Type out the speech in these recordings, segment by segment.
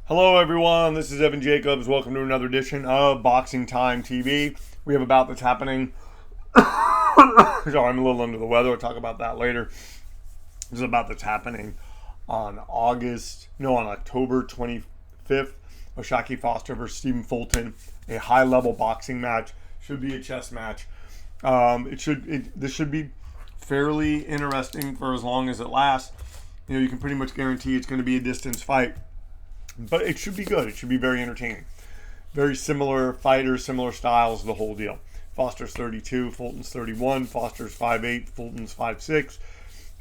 Hello everyone, this is Evan Jacobs. Welcome to another edition of BoxingTime TV. We have a bout that's happening. Sorry, I'm a little under the weather. We'll talk about that later. This is a bout that's happening on October 25th. Oshaki Foster versus Stephen Fulton. A high-level boxing match. Should be a chess match. This should be fairly interesting for as long as it lasts. You know, you can pretty much guarantee it's going to be a distance fight. But it should be good. It should be very entertaining. Very similar fighters, similar styles, the whole deal. Foster's 32, Fulton's 31. Foster's 5'8", Fulton's 5'6".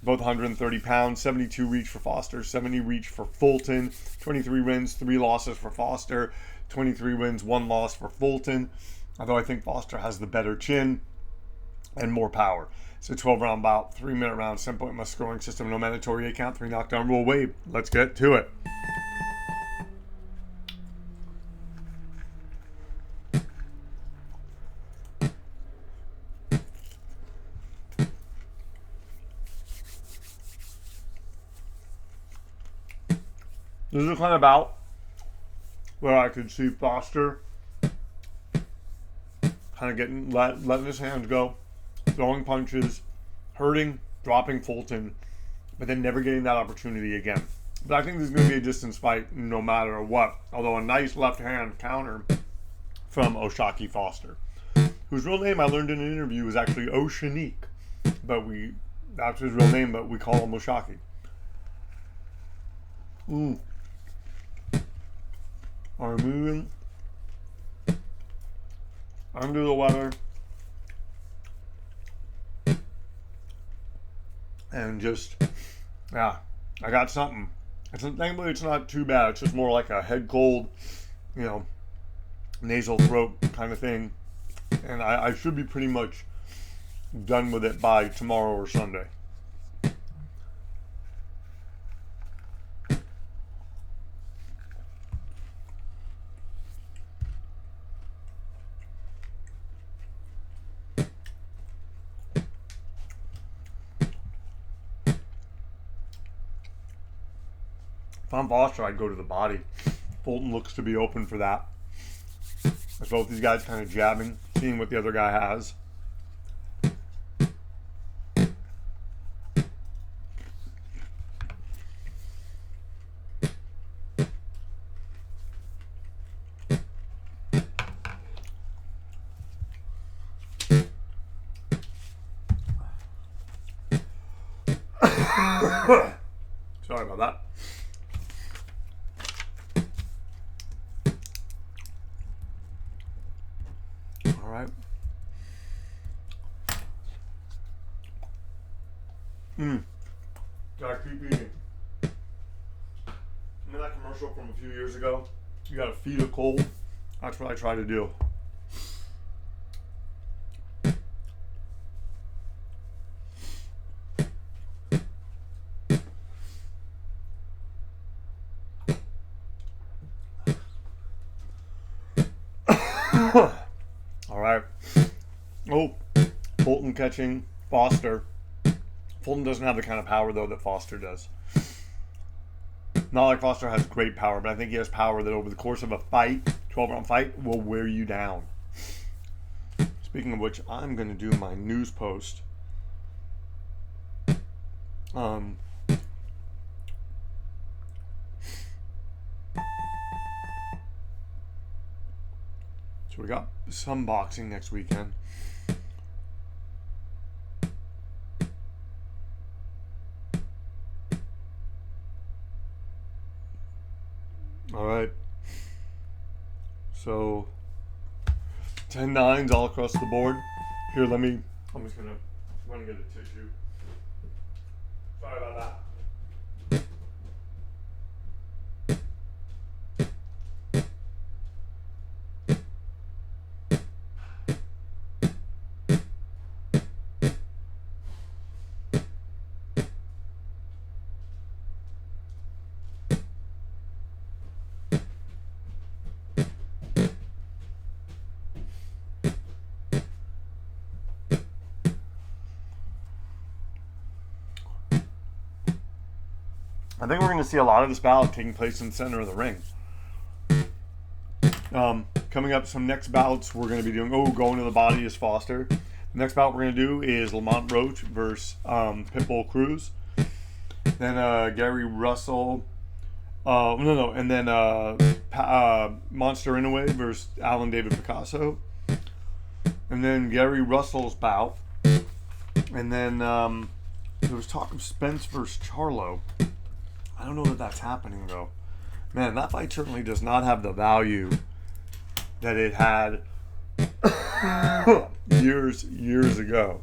Both 130 pounds. 72 reach for Foster, 70 reach for Fulton. 23 wins, 3 losses for Foster. 23 wins, 1 loss for Fulton. Although I think Foster has the better chin and more power. It's a 12-round bout, 3-minute round, 7-point must scoring system, no mandatory 8 count, 3 knockdown rule waived. Let's get to it. This is the kind of bout where I could see Foster kind of letting his hands go, throwing punches, hurting, dropping Fulton, but then never getting that opportunity again. But I think this is going to be a distance fight no matter what. Although a nice left hand counter from Oshaki Foster, whose real name I learned in an interview is actually Oshanique, that's his real name, but we call him Oshaki. Are moving under the weather and just I got something. Thankfully it's not too bad. It's just more like a head cold, nasal throat kind of thing, and I should be pretty much done with it by tomorrow or Sunday. If I'm Foster, I'd go to the body. Fulton looks to be open for that. As both these guys kind of jabbing, seeing what the other guy has. Sorry about that. All right. Gotta keep eating. Remember that commercial from a few years ago? You gotta feed a cold. That's what I try to do. All right. Oh, Fulton catching Foster. Fulton doesn't have the kind of power, though, that Foster does. Not like Foster has great power, but I think he has power that over the course of a fight, 12-round fight, will wear you down. Speaking of which, I'm going to do my news post. So we got some boxing next weekend. All right. So 10-9s all across the board. Here, I'm just gonna get a tissue. Sorry about that. I think we're going to see a lot of this bout taking place in the center of the ring. Coming up, some next bouts we're going to be doing. Going to the body is Foster. The next bout we're going to do is Lamont Roach versus Pitbull Cruz. Then Gary Russell. And then Monster Inoue versus Alan David Picasso. And then Gary Russell's bout. And then there was talk of Spence versus Charlo. I don't know that that's happening, though. Man, that fight certainly does not have the value that it had years ago.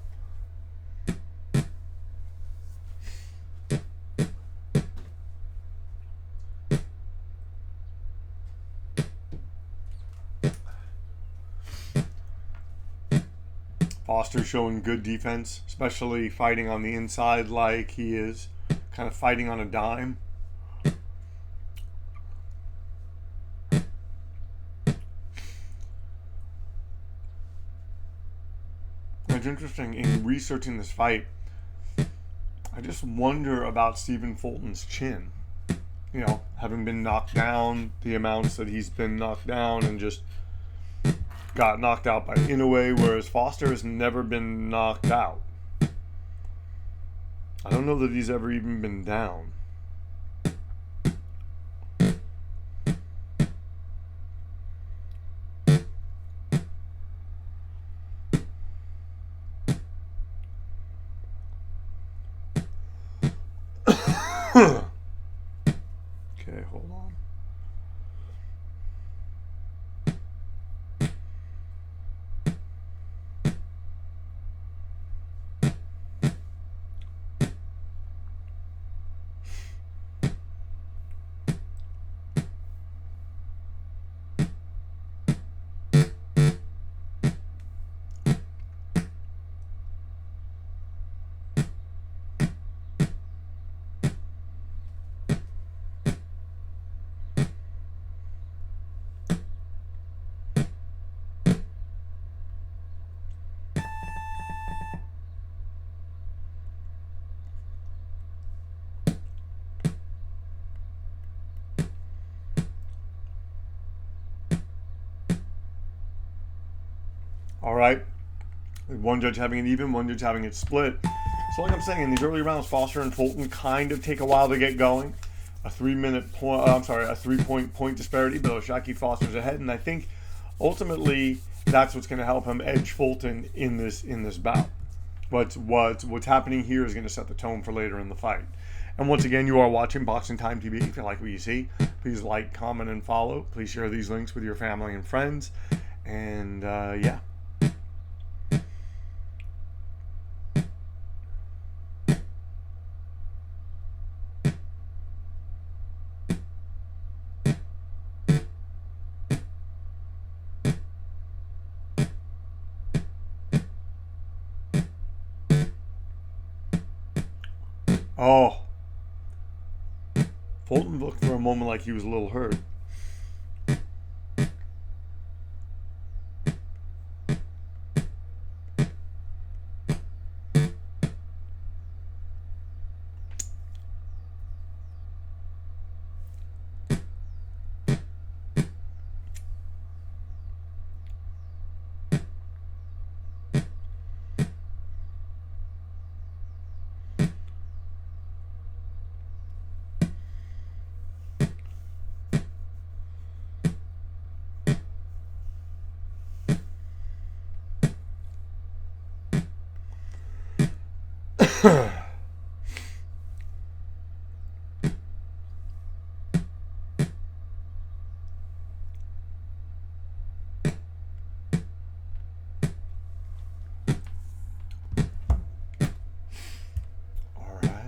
Foster showing good defense, especially fighting on the inside like he is, kind of fighting on a dime. It's interesting in researching this fight. I just wonder about Stephen Fulton's chin. You know, having been knocked down, the amounts that he's been knocked down, and just got knocked out by Inoue, whereas Foster has never been knocked out. I don't know that he's ever even been down. Okay, hold on. All right. One judge having it even, one judge having it split. So like I'm saying, in these early rounds, Foster and Fulton kind of take a while to get going. A 3-point point disparity, but Oshaki Foster's ahead, and I think ultimately that's what's going to help him edge Fulton in this bout. What's happening here is going to set the tone for later in the fight. And once again, you are watching Boxing Time TV. If you like what you see, please like, comment, and follow. Please share these links with your family and friends. And yeah. Oh. Fulton looked for a moment like he was a little hurt.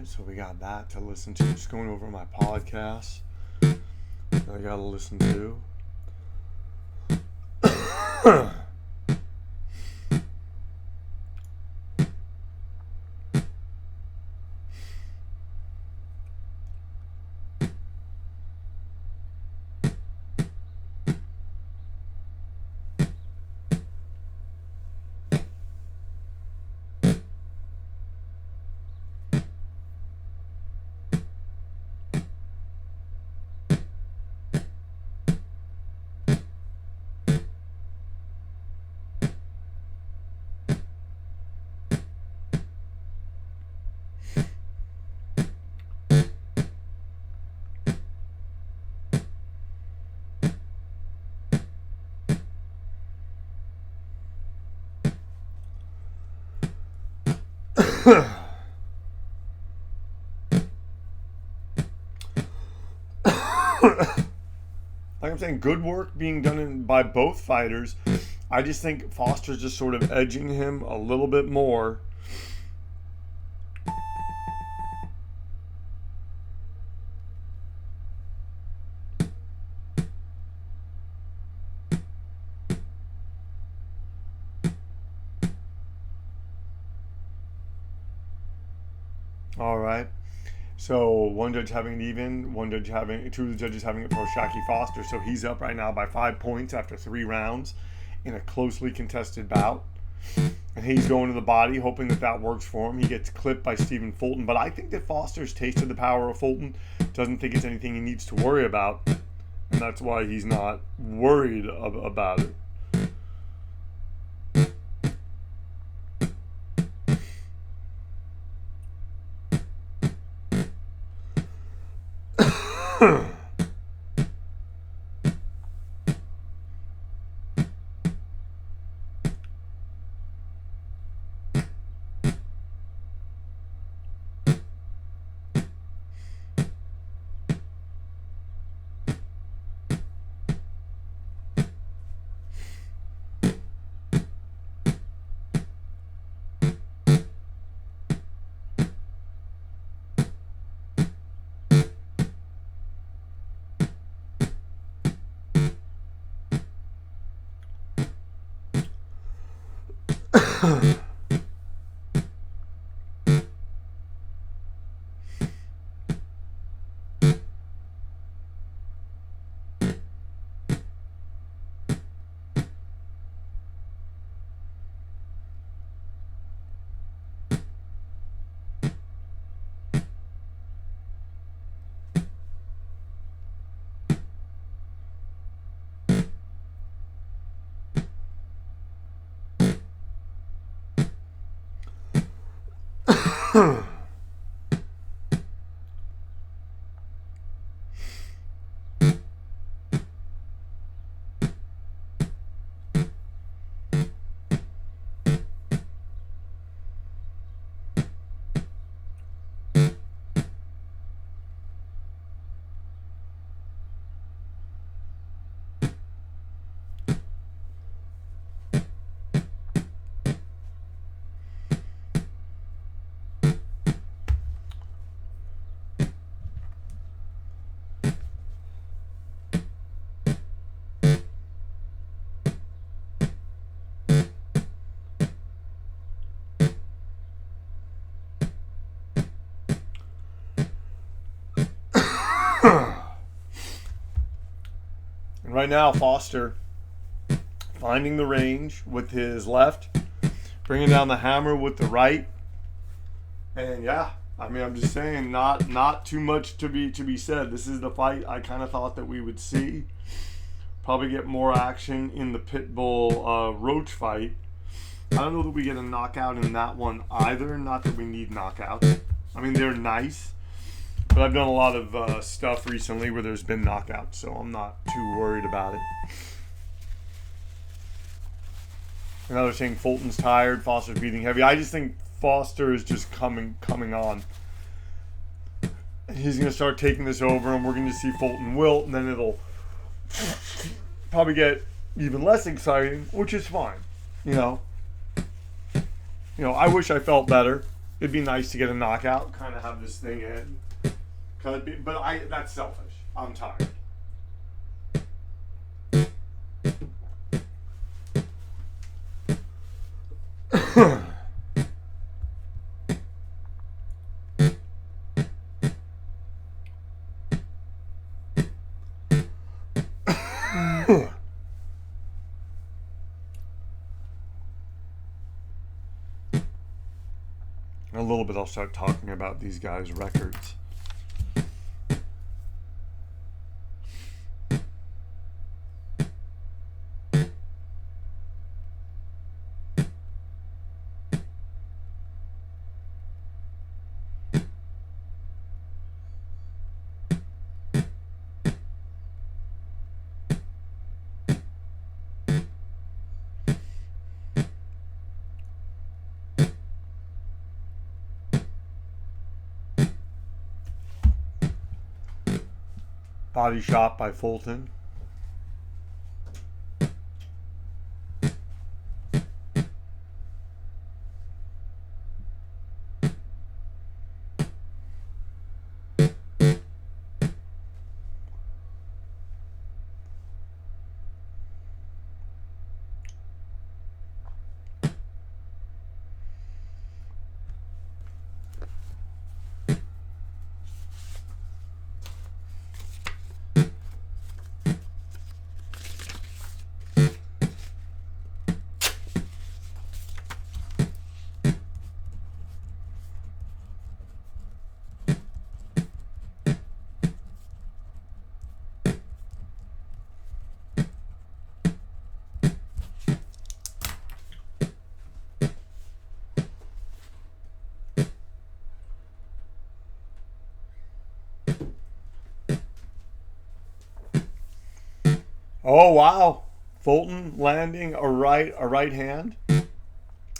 So we got that to listen to. Just going over my podcast that I got to listen to. Like I'm saying, good work being done by both fighters. I just think Foster's just sort of edging him a little bit more. All right. So one judge having it even, two of the judges having it for Shaki Foster. So he's up right now by 5 points after 3 rounds in a closely contested bout. And he's going to the body, hoping that that works for him. He gets clipped by Stephen Fulton. But I think that Foster's tasted the power of Fulton, doesn't think it's anything he needs to worry about. And that's why he's not worried about it. And right now, Foster finding the range with his left, bringing down the hammer with the right, and yeah, I mean, I'm just saying, not too much to be said. This is the fight I kind of thought that we would see. Probably get more action in the Pitbull Roach fight. I don't know that we get a knockout in that one either. Not that we need knockouts. I mean, they're nice. But I've done a lot of stuff recently where there's been knockouts, so I'm not too worried about it. Another saying Fulton's tired, Foster's beating heavy. I just think Foster is just coming on. He's going to start taking this over, and we're going to see Fulton wilt, and then it'll probably get even less exciting, which is fine. You know, I wish I felt better. It'd be nice to get a knockout, kind of have this thing in. But that's selfish. I'm tired. In a little bit, I'll start talking about these guys' records. Body shot by Fulton. Oh, wow. Fulton landing a right hand.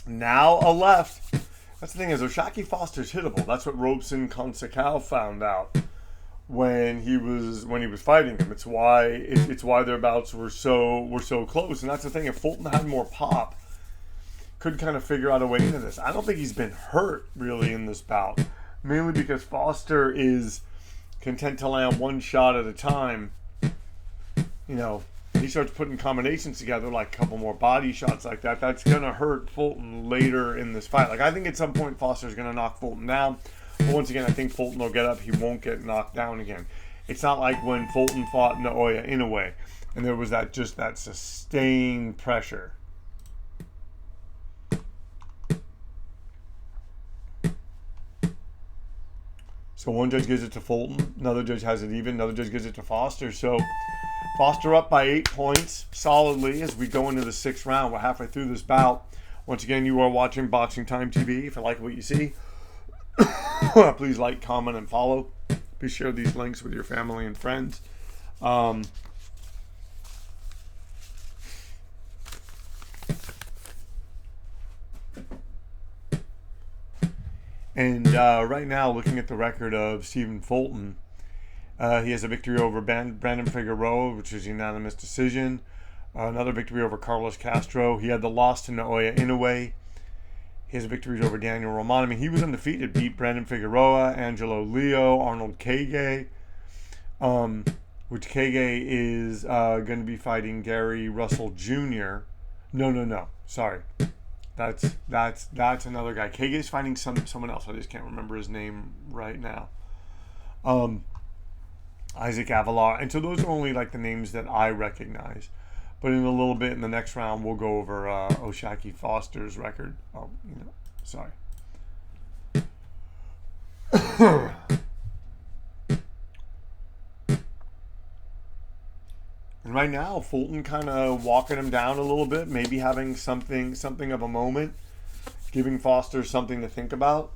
Now a left. That's the thing is, Oshaki Foster's hittable. That's what Robeson Consacao found out when he was fighting him. It's why their bouts were so close. And that's the thing. If Fulton had more pop, could kind of figure out a way into this. I don't think he's been hurt really in this bout, mainly because Foster is content to land one shot at a time. You know, he starts putting combinations together, like a couple more body shots like that. That's going to hurt Fulton later in this fight. Like, I think at some point Foster's going to knock Fulton down. But once again, I think Fulton will get up. He won't get knocked down again. It's not like when Fulton fought Naoya Inoue, and there was that sustained pressure. So one judge gives it to Fulton. Another judge has it even. Another judge gives it to Foster. So Foster up by 8 points solidly as we go into the 6th round. We're halfway through this bout. Once again, you are watching Boxing Time TV. If you like what you see, please like, comment, and follow. Please share these links with your family and friends. And right now, looking at the record of Stephen Fulton, he has a victory over Brandon Figueroa, which is a unanimous decision. Another victory over Carlos Castro. He had the loss to Naoya Inoue. He has victories over Daniel Roman. I mean, he was undefeated. Beat Brandon Figueroa, Angelo Leo, Arnold Kage, which Kage is going to be fighting Gary Russell Jr. No. Sorry. That's another guy. Kage is fighting someone else. I just can't remember his name right now. Isaac Avalar. And so those are only like the names that I recognize. But in a little bit in the next round, we'll go over Oshaki Foster's record. Oh, sorry. And right now, Fulton kind of walking him down a little bit, maybe having something of a moment, giving Foster something to think about.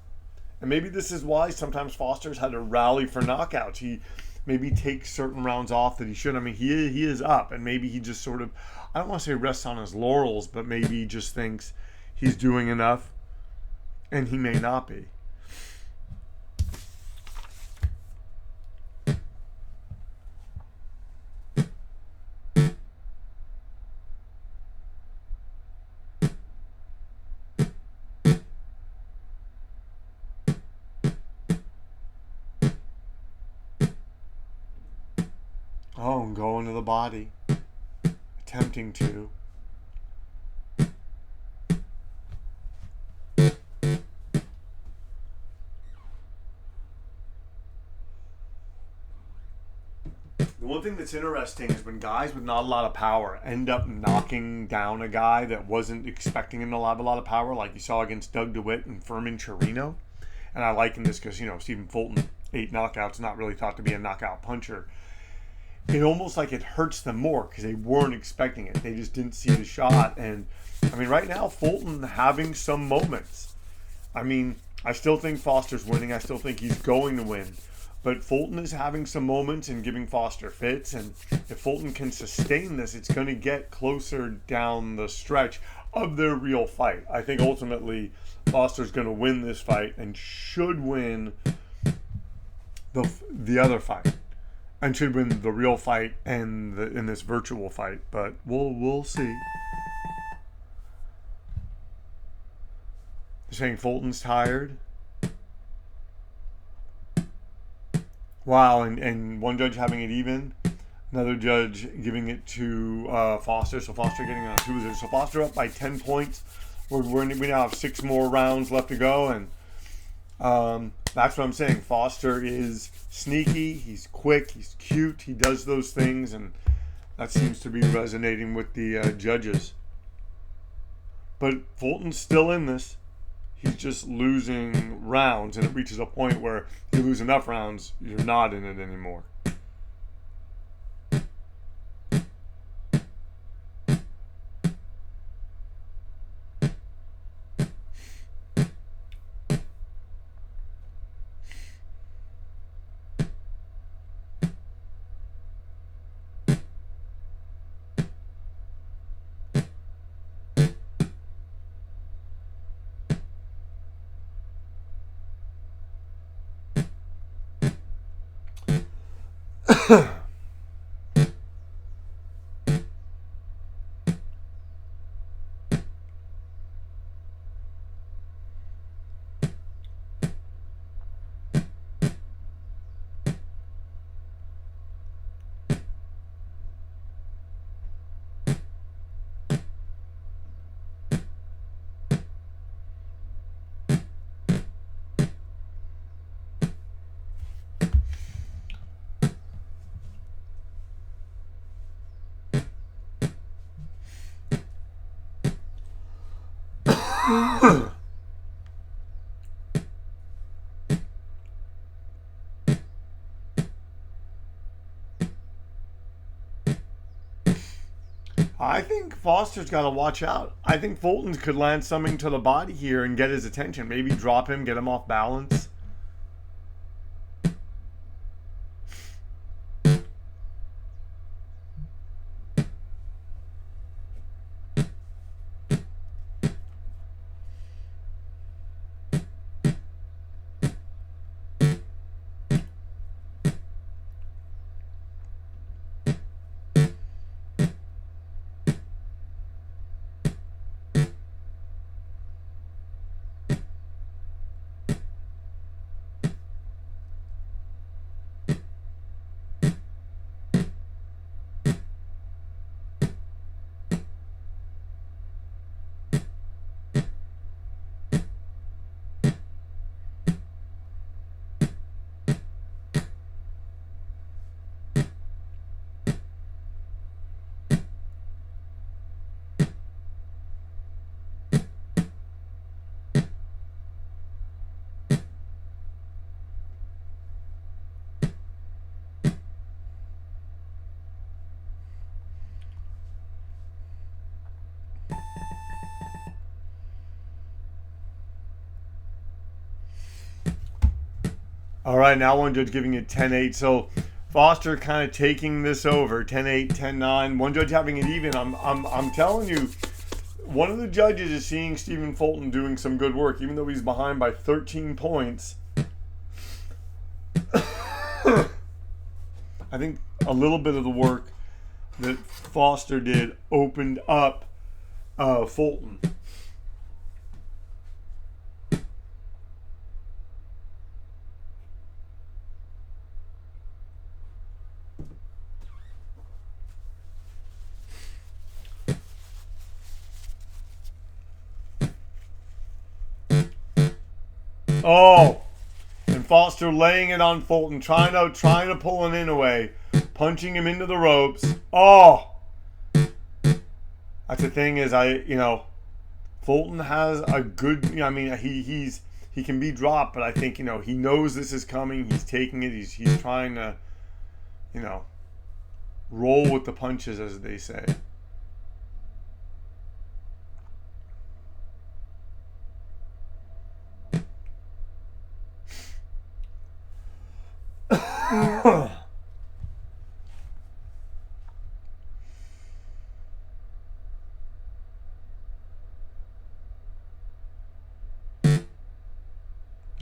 And maybe this is why sometimes Foster's had to rally for knockouts. He maybe takes certain rounds off that he shouldn't. I mean, he is up, and maybe he just sort of, I don't want to say rests on his laurels, but maybe he just thinks he's doing enough, and he may not be. Oh, and going to the body. Attempting to. The one thing that's interesting is when guys with not a lot of power end up knocking down a guy that wasn't expecting him to have a lot of power, like you saw against Doug DeWitt and Furman Chirino. And I liken this because, Stephen Fulton, 8 knockouts, not really thought to be a knockout puncher. It almost like it hurts them more because they weren't expecting it. They just didn't see the shot. And, I mean, right now, Fulton having some moments. I mean, I still think Foster's winning. I still think he's going to win. But Fulton is having some moments and giving Foster fits. And if Fulton can sustain this, it's going to get closer down the stretch of their real fight. I think ultimately Foster's going to win this fight and should win the other fight. and should win the real fight and in this virtual fight. But we'll see. They're saying Fulton's tired. Wow, and one judge having it even, another judge giving it to Foster. So Foster getting on 2-0. So Foster up by 10 points. We now have 6 more rounds left to go, and that's what I'm saying. Foster is sneaky. He's quick. He's cute. He does those things, and that seems to be resonating with the judges. But Fulton's still in this. He's just losing rounds, and it reaches a point where you lose enough rounds, you're not in it anymore. I think Foster's got to watch out. I think Fulton could land something to the body here and get his attention. Maybe drop him, get him off balance. All right, now one judge giving it 10-8. So Foster kind of taking this over, 10-8, 10-9. One judge having it even. I'm telling you, one of the judges is seeing Stephen Fulton doing some good work, even though he's behind by 13 points. I think a little bit of the work that Foster did opened up Fulton. Oh, and Foster laying it on Fulton, trying to pull an in away, punching him into the ropes. Oh, that's the thing is Fulton has a good. I mean, he can be dropped, but I think he knows this is coming. He's taking it. He's trying to roll with the punches, as they say.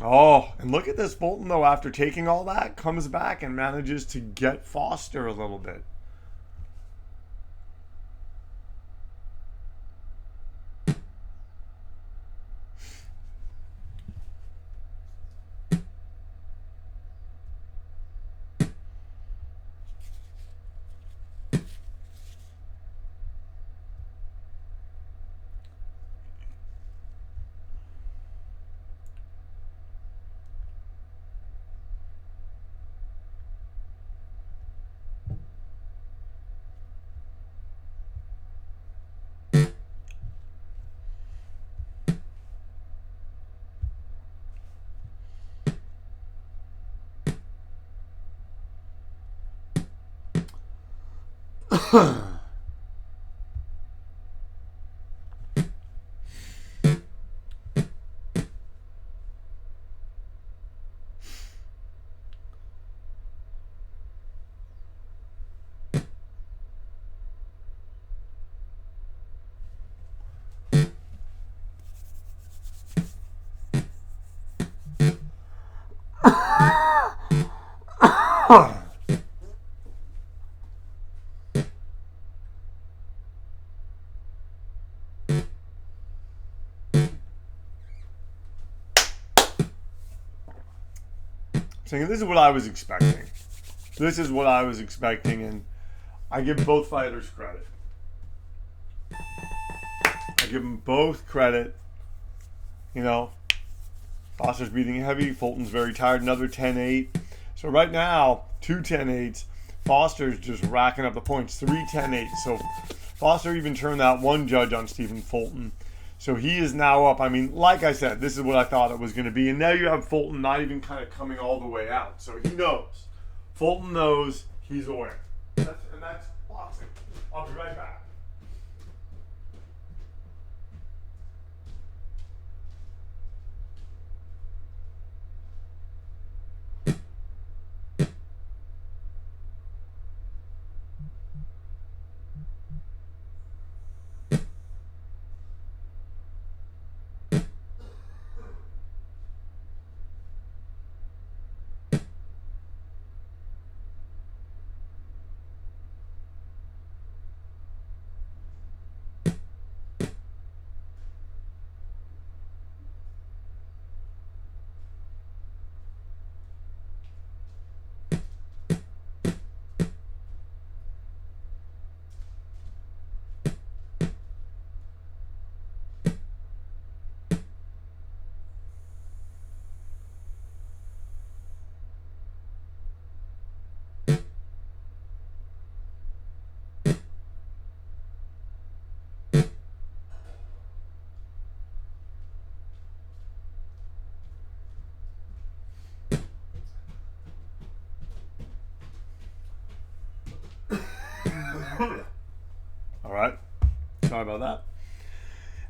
Oh, and look at this. Fulton, though, after taking all that, comes back and manages to get Foster a little bit. Saying this is what I was expecting. This is what I was expecting, and I give both fighters credit. I give them both credit. You know, Foster's beating heavy. Fulton's very tired. Another 10-8. So right now, 2 10-8s. Foster's just racking up the points. 3 10-8. So Foster even turned that one judge on Stephen Fulton. So he is now up. I mean, like I said, this is what I thought it was going to be. And now you have Fulton not even kind of coming all the way out. So he knows. Fulton knows he's a winner. And that's boxing. I'll be right back. All right. Sorry about that.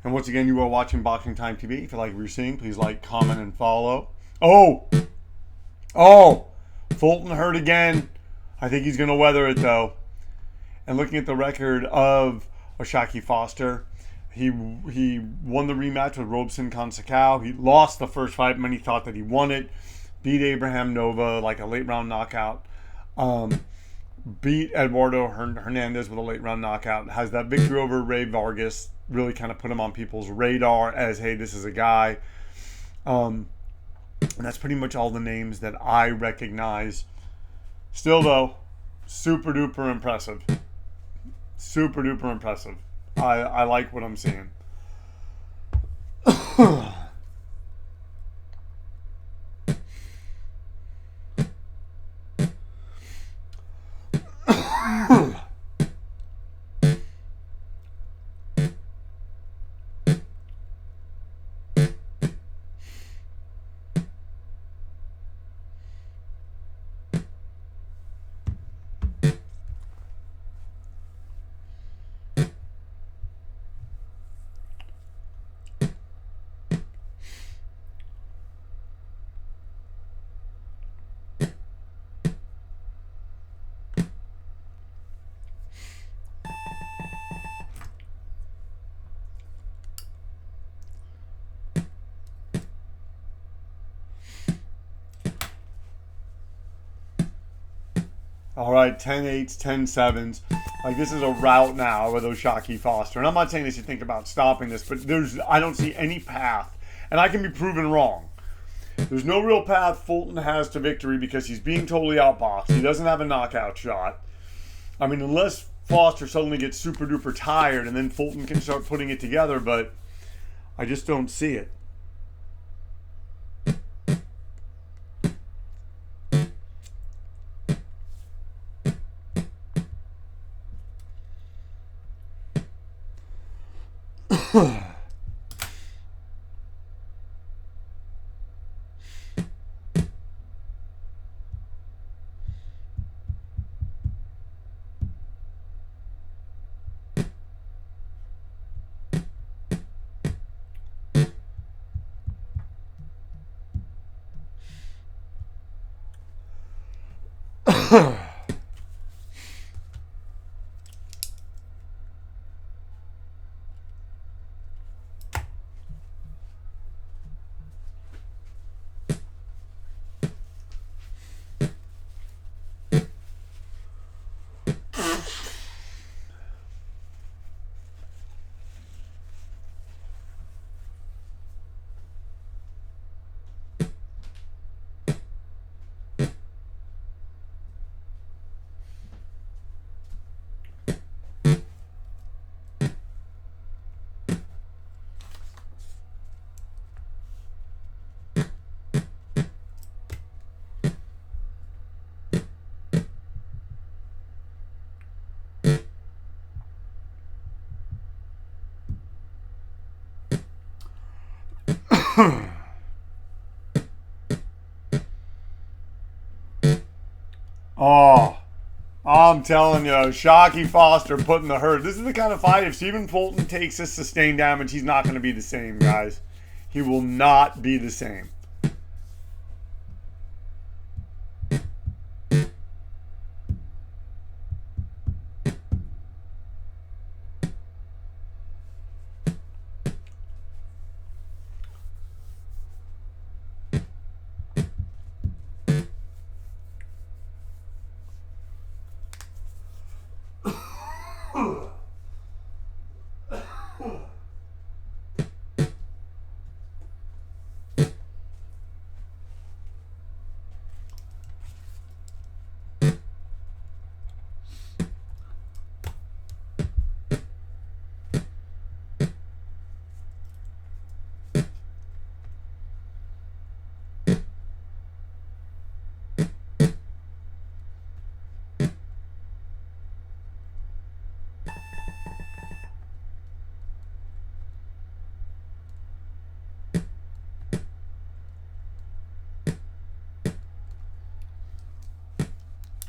And once again, you are watching Boxing Time TV. If you like what you're seeing, please like, comment, and follow. Oh! Fulton hurt again. I think he's going to weather it, though. And looking at the record of Oshaki Foster, he won the rematch with Robson Consacao. He lost the first fight. Many thought that he won it. Beat Abraham Nova like a late round knockout. Beat Eduardo Hernandez with a late round knockout. Has that victory over Ray Vargas really kind of put him on people's radar as, hey, this is a guy. And that's pretty much all the names that I recognize. Still, though, super duper impressive. Super duper impressive. I like what I'm seeing. All right, 10-8s, 10-7s. Like, this is a rout now with O'Shaquie Foster. And I'm not saying they should think about stopping this, but I don't see any path. And I can be proven wrong. There's no real path Fulton has to victory because he's being totally outboxed. He doesn't have a knockout shot. I mean, unless Foster suddenly gets super duper tired and then Fulton can start putting it together, but I just don't see it. Oh, I'm telling you, O'Shaquie Foster putting the hurt. This is the kind of fight, if Stephen Fulton takes this sustained damage, he's not going to be the same, guys. He will not be the same.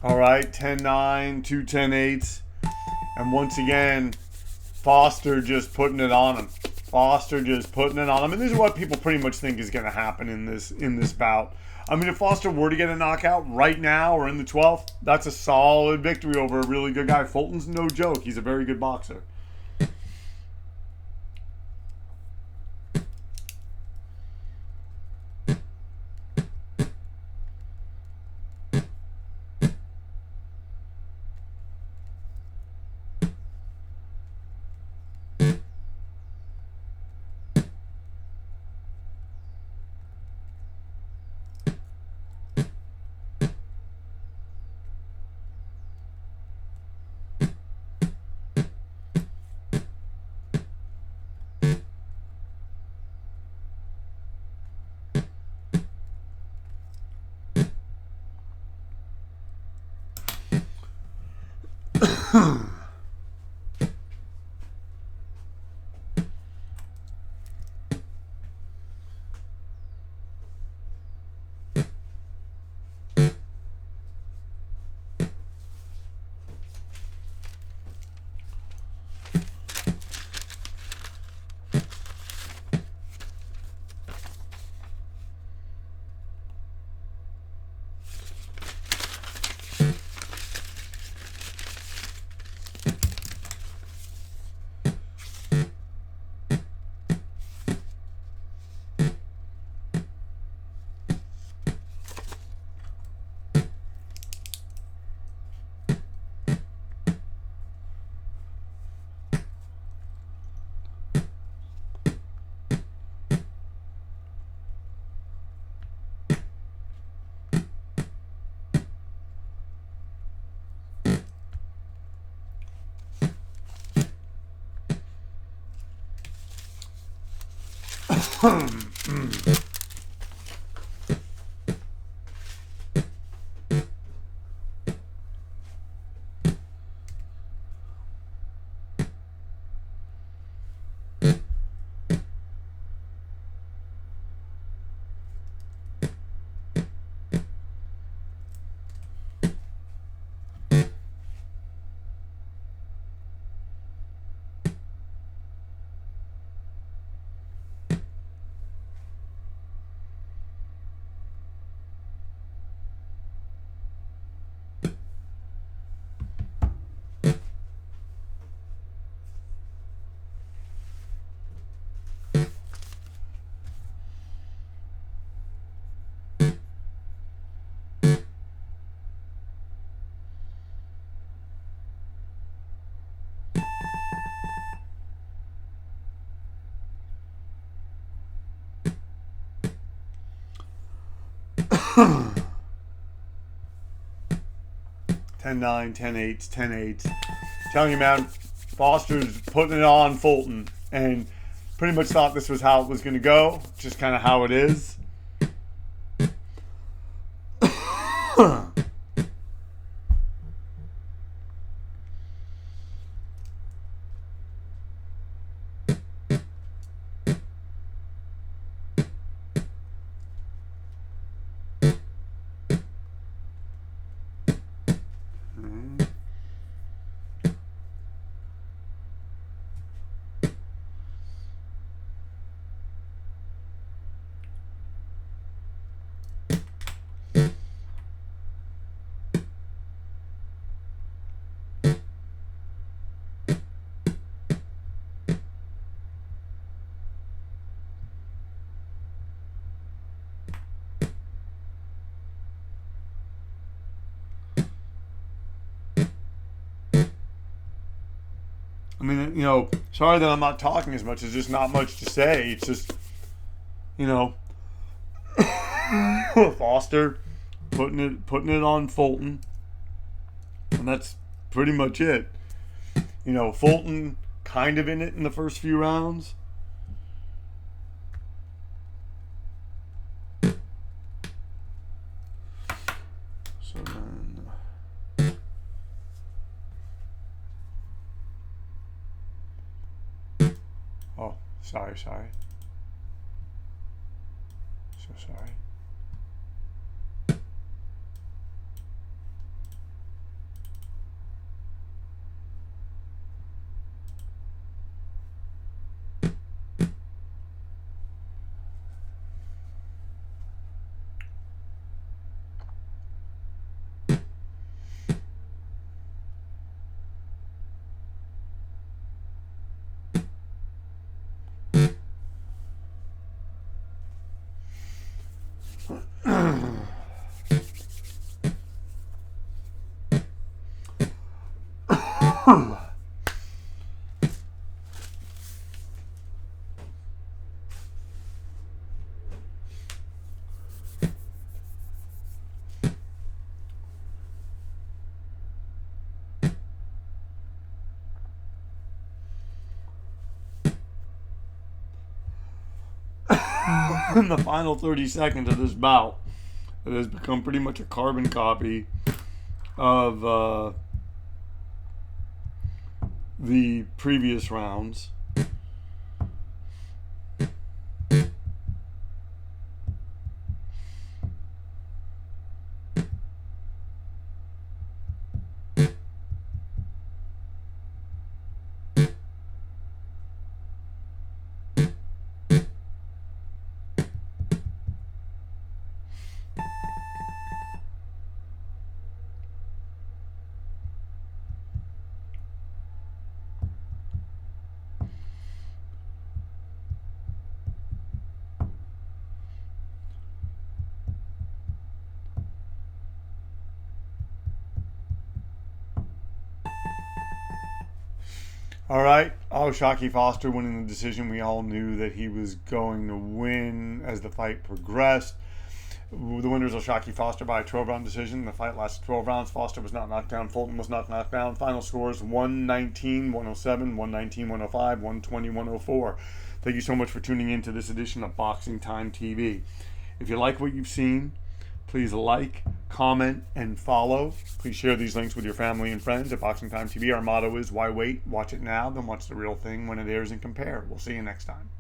All right, 10-9, 2 10-8s. And once again, Foster just putting it on him. Foster just putting it on him. And this is what people pretty much think is going to happen in this bout. I mean, if Foster were to get a knockout right now or in the 12th, that's a solid victory over a really good guy. Fulton's no joke. He's a very good boxer. (10-9, 10-8, 10-8). Telling you, man, Foster's putting it on Fulton, and pretty much thought this was how it was going to go. Just kind of how it is. I mean, you know, sorry that I'm not talking as much. There's just not much to say. It's just, you know, Foster putting it on Fulton, and that's pretty much it. You know, Fulton kind of in it in the first few rounds. So then, oh, sorry. So sorry. In the final 30 seconds of this bout, it has become pretty much a carbon copy of the previous rounds. All right. Oh, Shockey Foster winning the decision. We all knew that he was going to win as the fight progressed. The winners are Shockey Foster by a 12-round decision. The fight lasted 12 rounds. Foster was not knocked down. Fulton was not knocked down. Final scores 119-107, 119-105, 120-104. Thank you so much for tuning in to this edition of Boxing Time TV. If you like what you've seen, please like, comment, and follow. Please share these links with your family and friends. At Boxing Time TV, our motto is, why wait? Watch it now, then watch the real thing when it airs and compare. We'll see you next time.